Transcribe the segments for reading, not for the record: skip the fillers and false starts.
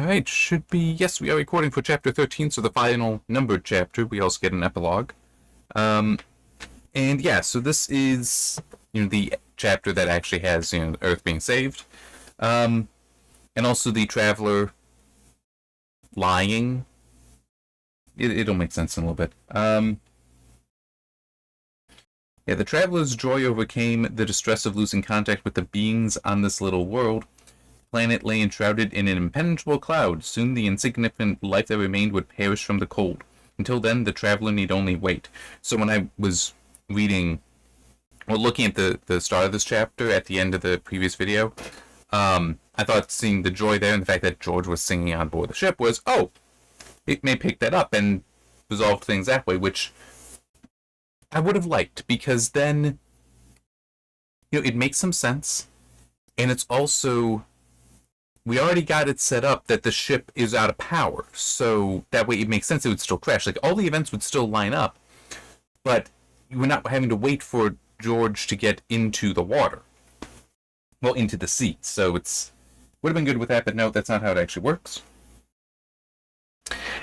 Alright, should be... Yes, we are recording for Chapter 13, so the final numbered chapter. We also get an epilogue. And yeah, so this is, the chapter that actually has, Earth being saved. And also the Traveler lying. It'll make sense in a little bit. Yeah, the Traveler's joy overcame the distress of losing contact with the beings on this little world. The planet lay enshrouded in an impenetrable cloud. Soon the insignificant life that remained would perish from the cold. Until then, the Traveler need only wait. So when I was reading, or looking at the start of this chapter at the end of the previous video, I thought seeing the joy there and the fact that George was singing on board the ship was, oh, it may pick that up and resolve things that way, which I would have liked, because then, it makes some sense, and it's also, we already got it set up that the ship is out of power, so that way it makes sense it would still crash. Like, all the events would still line up, but we're not having to wait for George to get into the water. Well, into the sea, so would have been good with that, but no, that's not how it actually works.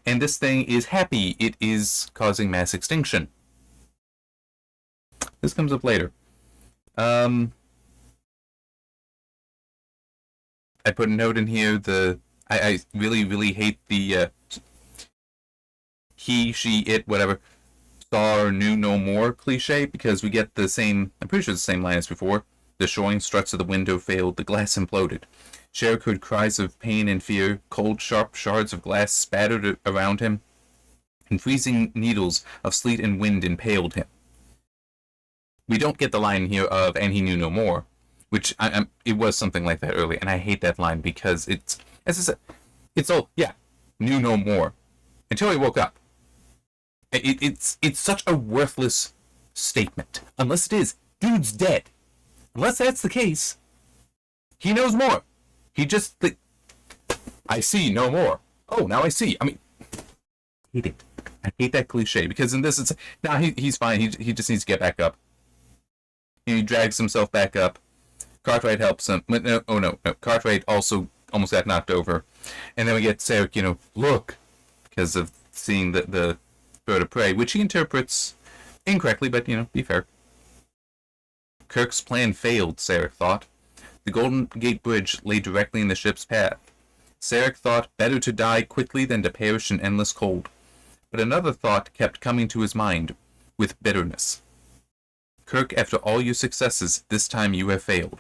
And this thing is happy. It is causing mass extinction. This comes up later. I put a note in here. I really, really hate the he, she, it, whatever, saw or knew no more cliche, because we get the same, I'm pretty sure it's the same line as before. The shoring struts of the window failed, the glass imploded. Sherrick heard cries of pain and fear, cold, sharp shards of glass spattered around him, and freezing needles of sleet and wind impaled him. We don't get the line here of, and he knew no more, which it was something like that earlier, and I hate that line because it's, as I said, it's all, yeah, knew no more, until he woke up. It's such a worthless statement. Unless it is, dude's dead. Unless that's the case, he knows more. He just, I see no more. Oh, now I see. I mean, I hate it. I hate that cliche, because in this, it's, nah, he's fine. He just needs to get back up. He drags himself back up. Cartwright helps him. No, Cartwright also almost got knocked over. And then we get Sarek, look, because of seeing the bird of prey, which he interprets incorrectly, but, be fair. Kirk's plan failed, Sarek thought. The Golden Gate Bridge lay directly in the ship's path. Sarek thought better to die quickly than to perish in endless cold. But another thought kept coming to his mind, with bitterness. Kirk, after all your successes, this time you have failed.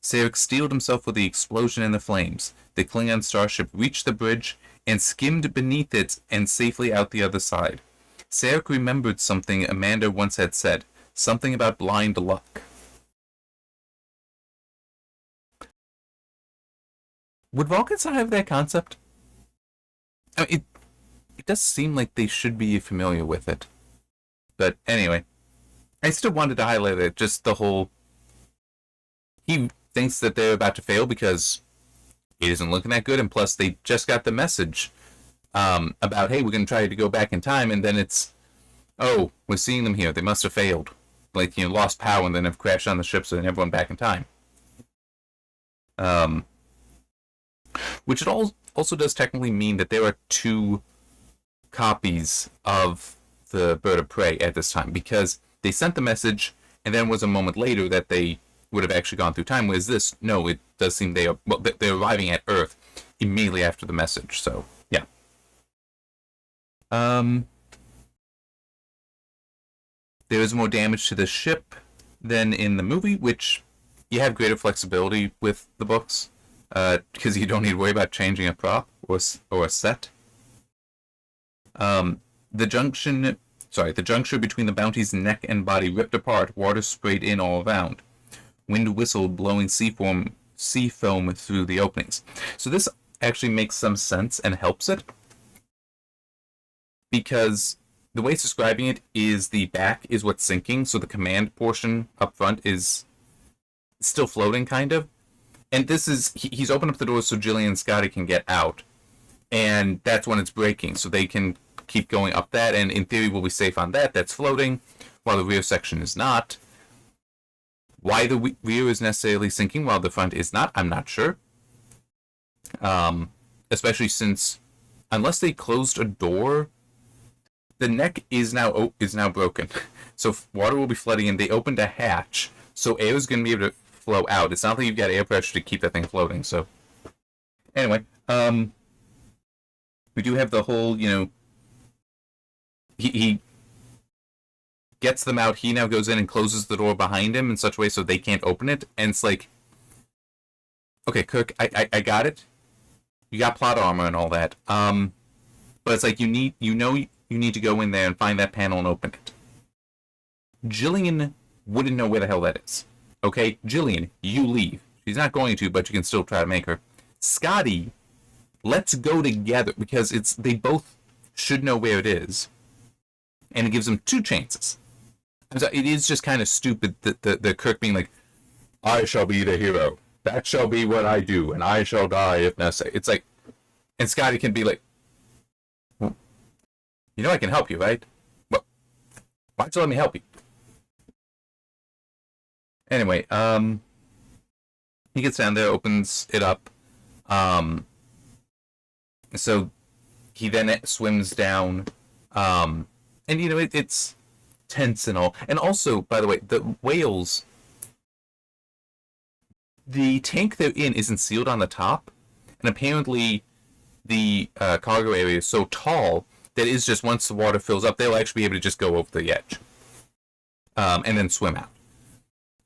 Sarek steeled himself for the explosion and the flames. The Klingon starship reached the bridge and skimmed beneath it and safely out the other side. Sarek remembered something Amanda once had said, something about blind luck. Would Vulcans not have that concept? I mean, it does seem like they should be familiar with it. But anyway, I still wanted to highlight it, just the whole... He thinks that they're about to fail because it isn't looking that good, and plus they just got the message about, hey, we're going to try to go back in time, and then it's, oh, we're seeing them here, they must have failed. Like, lost power and then have crashed on the ship, so then everyone back in time. Which it also does technically mean that there are two copies of the Bird of Prey at this time, because they sent the message, and then was a moment later that they would have actually gone through time. Whereas this, no, it does seem they're arriving at Earth immediately after the message. So, yeah. There is more damage to the ship than in the movie, which you have greater flexibility with the books, because you don't need to worry about changing a prop or a set. The juncture between the Bounty's neck and body ripped apart, water sprayed in all around. Wind whistled, blowing sea foam through the openings. So this actually makes some sense and helps it, because the way it's describing it is the back is what's sinking, so the command portion up front is still floating, kind of. And this is, he's opened up the doors so Jillian and Scotty can get out, and that's when it's breaking, so they can keep going up that, and in theory we'll be safe on that's floating, while the rear section is not. Why the rear is necessarily sinking while the front is not, I'm not sure. especially since, unless they closed a door, the neck is now broken. So water will be flooding in. They opened a hatch, so air is going to be able to flow out. It's not like you've got air pressure to keep that thing floating. So anyway, we do have the whole, he gets them out. He now goes in and closes the door behind him in such a way so they can't open it. And it's like, okay, Kirk, I got it. You got plot armor and all that. But it's like you need to go in there and find that panel and open it. Jillian wouldn't know where the hell that is. Okay, Jillian, you leave. She's not going to, but you can still try to make her. Scotty, let's go together, because they both should know where it is. And it gives them 2 chances. It is just kind of stupid that the Kirk being like, I shall be the hero. That shall be what I do, and I shall die if necessary. It's like, and Scotty can be like, well, I can help you, right? Well, why don't you let me help you? Anyway, he gets down there, opens it up. So he then swims down, and it's tense and all. And also, by the way, the whales, the tank they're in isn't sealed on the top, and apparently the cargo area is so tall that it's just, once the water fills up, they'll actually be able to just go over the edge, and then swim out,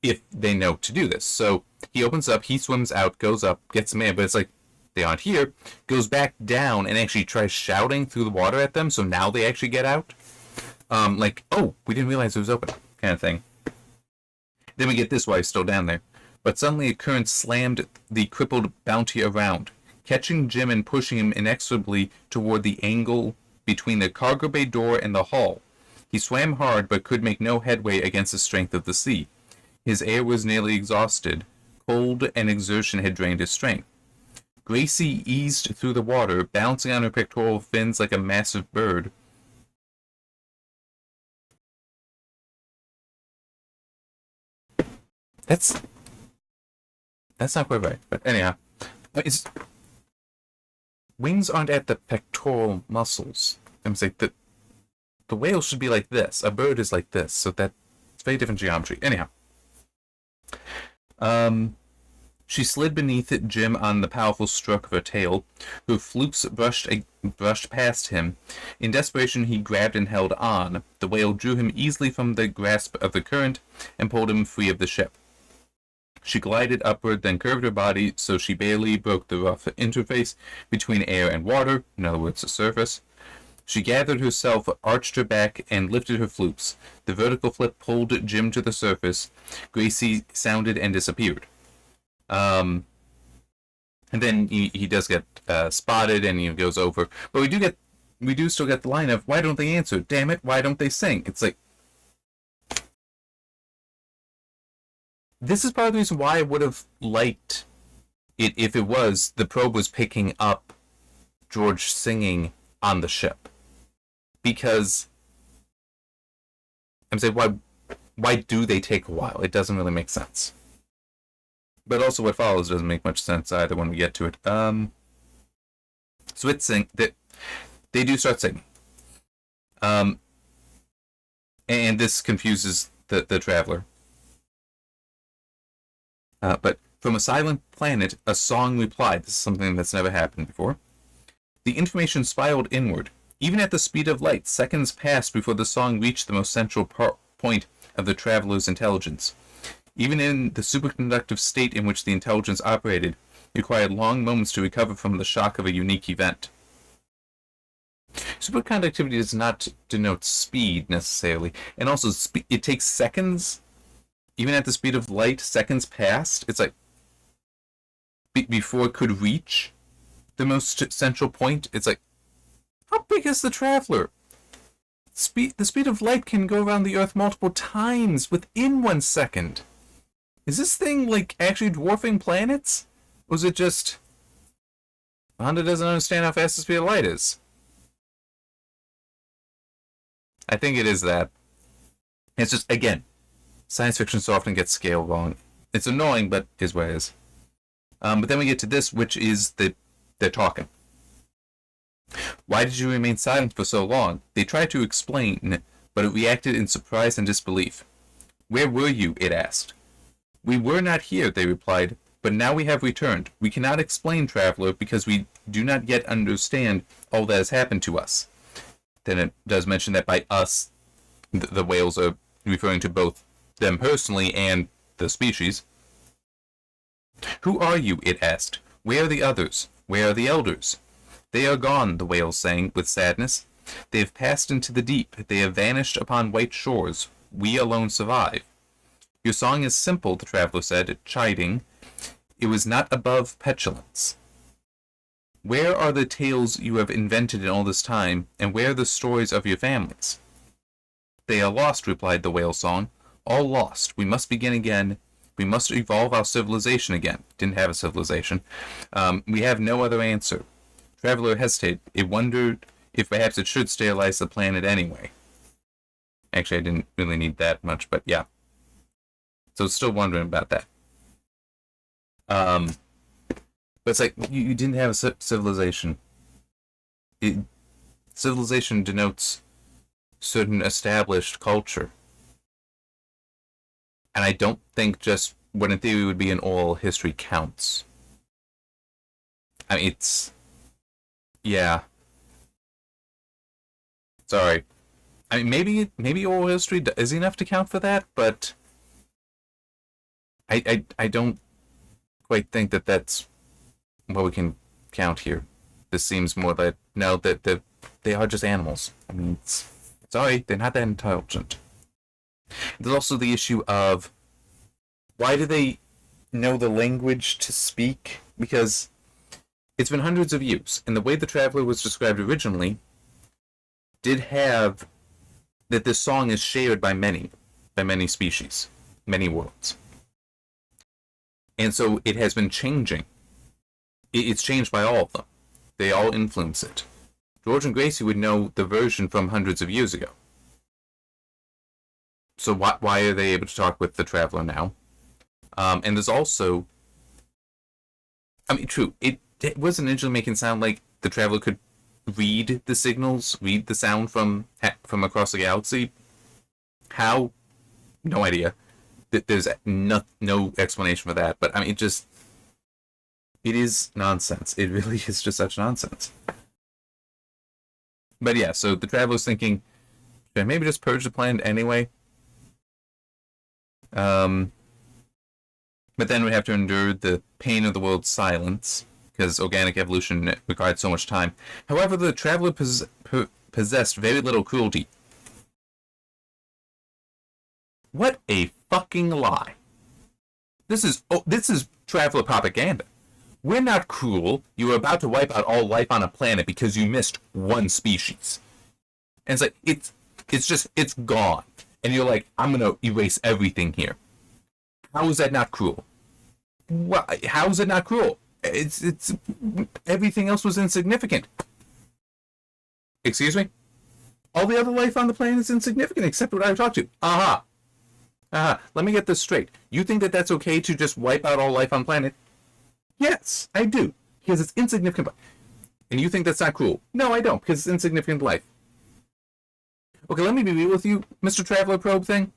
if they know to do this. So he opens up, he swims out, goes up, gets them in, but it's like, they aren't here, goes back down and actually tries shouting through the water at them, so now they actually get out. Like, oh, we didn't realize it was open, kind of thing. Then we get this while he's still down there. But suddenly a current slammed the crippled Bounty around, catching Jim and pushing him inexorably toward the angle between the cargo bay door and the hull. He swam hard, but could make no headway against the strength of the sea. His air was nearly exhausted. Cold and exertion had drained his strength. Gracie eased through the water, bouncing on her pectoral fins like a massive bird. That's not quite right, but anyhow. Wings aren't at the pectoral muscles. I'm saying that the whale should be like this. A bird is like this, so that's very different geometry. Anyhow. She slid beneath it, Jim on the powerful stroke of her tail. Her flukes brushed past him. In desperation, he grabbed and held on. The whale drew him easily from the grasp of the current and pulled him free of the ship. She glided upward, then curved her body so she barely broke the rough interface between air and water, in other words, the surface. She gathered herself, arched her back, and lifted her flukes. The vertical flip pulled Jim to the surface. Gracie sounded and disappeared. And then he does get spotted, and he goes over. But we do still get the line of, why don't they answer? Damn it, why don't they sing? It's like, this is part of the reason why I would have liked it if it was the probe was picking up George singing on the ship. Because I'm saying, why do they take a while? It doesn't really make sense. But also what follows doesn't make much sense either when we get to it. So it's they do start singing. And this confuses the traveler. But from a silent planet, a song replied. This is something that's never happened before. The information spiraled inward. Even at the speed of light, seconds passed before the song reached the most central point of the traveler's intelligence. Even in the superconductive state in which the intelligence operated, it required long moments to recover from the shock of a unique event. Superconductivity does not denote speed, necessarily. And also, it takes seconds. Even at the speed of light, seconds passed. It's like, before it could reach the most central point, it's like, how big is the traveler? The speed of light can go around the Earth multiple times within 1 second. Is this thing, like, actually dwarfing planets? Or is it just, Vonda doesn't understand how fast the speed of light is? I think it is that. It's just, again, science fiction so often gets scale wrong. It's annoying, but is what it is. But then we get to this, which is they're talking. Why did you remain silent for so long? They tried to explain, but it reacted in surprise and disbelief. Where were you? It asked. We were not here, they replied, but now we have returned. We cannot explain, traveler, because we do not yet understand all that has happened to us. Then it does mention that by us, the whales are referring to both them personally and the species. Who are you? It asked. Where are the others? Where are the elders? They are gone, the whales sang with sadness. They have passed into the deep. They have vanished upon white shores. We alone survive. Your song is simple, the traveler said, chiding. It was not above petulance. Where are the tales you have invented in all this time, and where are the stories of your families? They are lost, replied the whale song. All lost. We must begin again. We must evolve our civilization again. Didn't have a civilization. We have no other answer. Traveler hesitated. It wondered if perhaps it should sterilize the planet anyway. Actually, I didn't really need that much, but yeah. So still wondering about that. But it's like, you didn't have a civilization. Civilization denotes certain established culture. And I don't think just what in theory would be an oral history counts. I mean, it's... Yeah. Sorry. I mean, maybe oral history is enough to count for that, but I don't quite think that that's what we can count here. This seems more like, no, that they are just animals. I mean, sorry, they're not that intelligent. There's also the issue of, why do they know the language to speak? Because it's been hundreds of years, and the way the traveler was described originally did have that this song is shared by many species, many worlds. And so it has been changing. It's changed by all of them. They all influence it. George and Gracie would know the version from hundreds of years ago. So why are they able to talk with the traveler now? And there's also... I mean, true, it wasn't initially making it sound like the traveler could read the signals, read the sound from across the galaxy. How? No idea. There's no explanation for that. But I mean, it is nonsense. It really is just such nonsense. But yeah, so the traveler's thinking, should I maybe just purge the planet anyway? But then we have to endure the pain of the world's silence, because organic evolution required so much time. However, the traveler possessed very little cruelty. What a fucking lie. This is traveler propaganda. We're not cruel. You were about to wipe out all life on a planet because you missed one species. And it's like, it's gone. And you're like, I'm going to erase everything here. How is that not cruel? How is it not cruel? It's everything else was insignificant. Excuse me? All the other life on the planet is insignificant except what I talked to. Let me get this straight. You think that that's okay to just wipe out all life on the planet? Yes, I do. Because it's insignificant. And you think that's not cruel? No, I don't, because it's insignificant life. Okay, let me be real with you, Mr. Traveler Probe thing.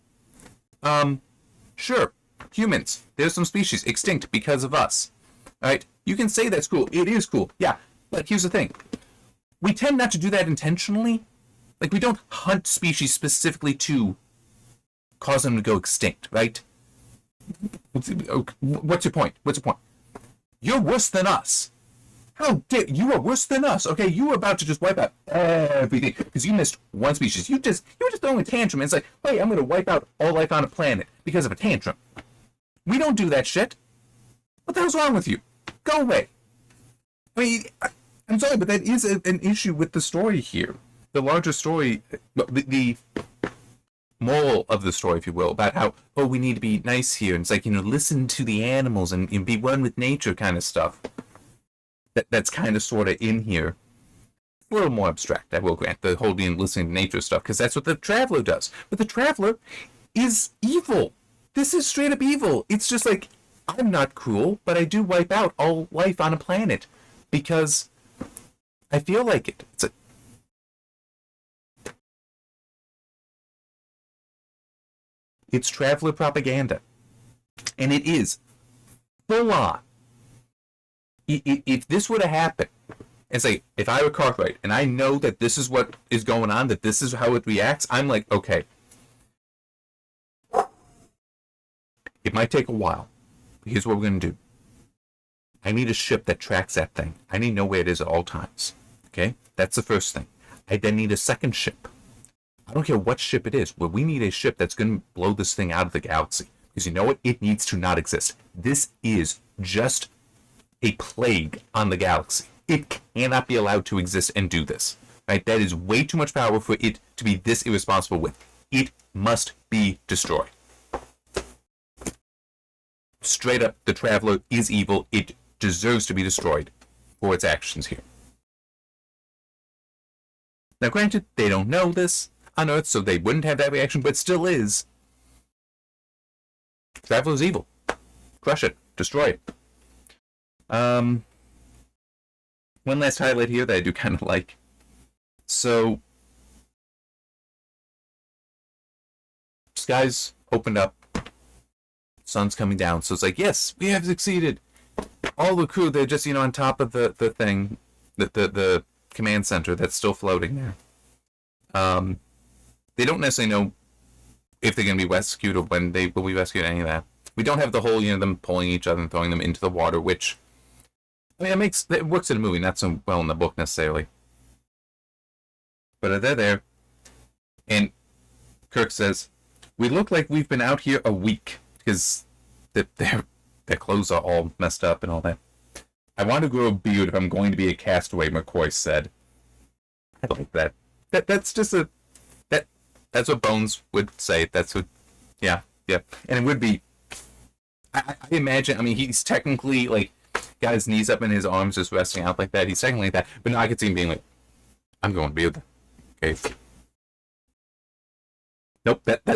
Sure. Humans. There's some species extinct because of us. Alright? You can say that's cool. It is cool. Yeah. But here's the thing. We tend not to do that intentionally. Like, we don't hunt species specifically to cause them to go extinct, right? What's your point? You're worse than us. How dare you are worse than us? Okay, you were about to just wipe out everything because you missed one species. You were just throwing a tantrum. And it's like, hey, I'm gonna wipe out all life on a planet because of a tantrum. We don't do that shit. What the hell's wrong with you? Go away. I mean, I'm sorry, but that is an issue with the story here. The larger story, the moral of the story, if you will, about how, we need to be nice here. And it's like, listen to the animals and be one with nature kind of stuff. That's kind of sort of in here. A little more abstract, I will grant, the whole being listening to nature stuff, because that's what the Traveler does. But the Traveler is evil. This is straight up evil. It's just like, I'm not cruel, but I do wipe out all life on a planet because I feel like it. It's traveler propaganda. And it is full on. If this were to happen, and say, if I were Cartwright, and I know that this is what is going on, that this is how it reacts, I'm like, okay. It might take a while. Here's what we're going to do. I need a ship that tracks that thing. I need to know where it is at all times. Okay? That's the first thing. I then need a second ship. I don't care what ship it is, but we need a ship that's going to blow this thing out of the galaxy. Because you know what? It needs to not exist. This is just a plague on the galaxy. It cannot be allowed to exist and do this. Right? That is way too much power for it to be this irresponsible with. It must be destroyed. Straight up, the Traveler is evil. It deserves to be destroyed for its actions here. Now, granted, they don't know this on Earth, so they wouldn't have that reaction, but still is. Traveler's evil. Crush it. Destroy it. One last highlight here that I do kind of like. So, skies opened up. Sun's coming down. So it's like, yes, we have succeeded. All the crew, they're just, on top of the thing, the command center that's still floating there. They don't necessarily know if they're going to be rescued or when they will be rescued, any of that. We don't have the whole, them pulling each other and throwing them into the water, which, I mean, it works in a movie, not so well in the book necessarily. But they're there, and Kirk says, we look like we've been out here a week, because their clothes are all messed up and all that. I want to grow a beard if I'm going to be a castaway, McCoy said. I like that. That's just that's what Bones would say. That's what, yeah. And it would be, I imagine, I mean, he's technically, like, got his knees up and his arms just resting out like that. He's technically like that. But no, I could see him being like, I'm going beard. Okay. Nope, that's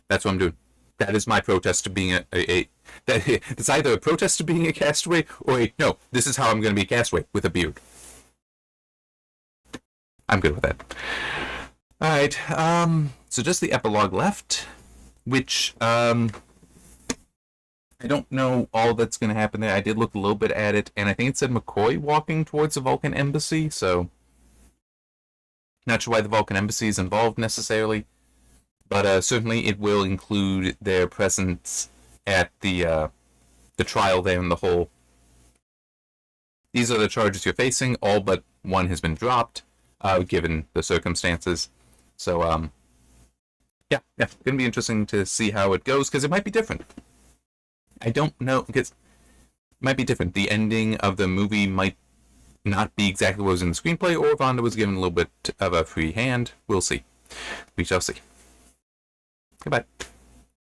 what I'm doing. That is my protest to being it's either a protest to being a castaway or no, this is how I'm going to be a castaway, with a beard. I'm good with that. Alright, so just the epilogue left, which, I don't know all that's going to happen there. I did look a little bit at it, and I think it said McCoy walking towards the Vulcan embassy, so not sure why the Vulcan embassy is involved necessarily. But certainly it will include their presence at the trial there in the whole. These are the charges you're facing. All but one has been dropped, given the circumstances. So, yeah, going to be interesting to see how it goes, because it might be different. I don't know, because it might be different. The ending of the movie might not be exactly what was in the screenplay, or Vonda was given a little bit of a free hand. We'll see. We shall see. Goodbye.